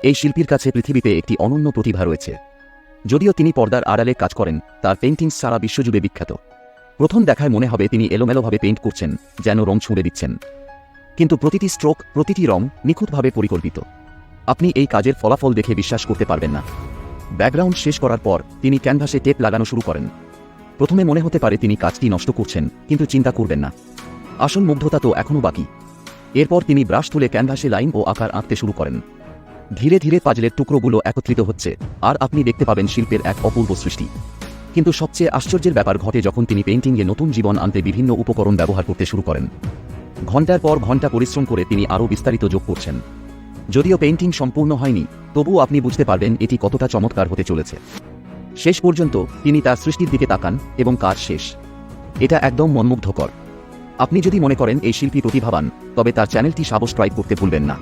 এই শিল্পীর কাছে পৃথিবীতে একটি অনন্য প্রতিভা রয়েছে। যদিও তিনি পর্দার আড়ালে কাজ করেন, তার পেইন্টিংস সারা বিশ্বজুড়ে বিখ্যাত। প্রথম দেখায় মনে হবে তিনি এলোমেলোভাবে পেইন্ট করছেন, যেন রং ছুঁড়ে দিচ্ছেন। কিন্তু প্রতিটি স্ট্রোক, প্রতিটি রং নিখুঁতভাবে পরিকল্পিত। আপনি এই কাজের ফলাফল দেখে বিশ্বাস করতে পারবেন না। ব্যাকগ্রাউন্ড শেষ করার পর তিনি ক্যানভাসে টেপ লাগানো শুরু করেন। প্রথমে মনে হতে পারে তিনি কাজটি নষ্ট করছেন, কিন্তু চিন্তা করবেন না, আসল মুগ্ধতা তো এখনও বাকি। এরপর তিনি ব্রাশ তুলে ক্যানভাসে লাইন ও আকার আঁকতে শুরু করেন। ধীরে ধীরে পাজলের টুকরোগুলো একত্রিত হচ্ছে, আর আপনি দেখতে পাবেন শিল্পের এক অপূর্ব সৃষ্টি। কিন্তু সবচেয়ে আশ্চর্যের ব্যাপার ঘটে যখন তিনি পেইন্টিংয়ে নতুন জীবন আনতে বিভিন্ন উপকরণ ব্যবহার করতে শুরু করেন। ঘণ্টার পর ঘণ্টা পরিশ্রম করে তিনি আরও বিস্তারিত যোগ করছেন। যদিও পেইন্টিং সম্পূর্ণ হয়নি, তবুও আপনি বুঝতে পারবেন এটি কতটা চমৎকার হতে চলেছে। শেষ পর্যন্ত তিনি তার সৃষ্টির দিকে তাকান এবং কাজ শেষ। এটা একদম মনমুগ্ধকর। আপনি যদি মনে করেন এই শিল্পী প্রতিভাবান, তবে তার চ্যানেলটি সাবস্ক্রাইব করতে ভুলবেন না।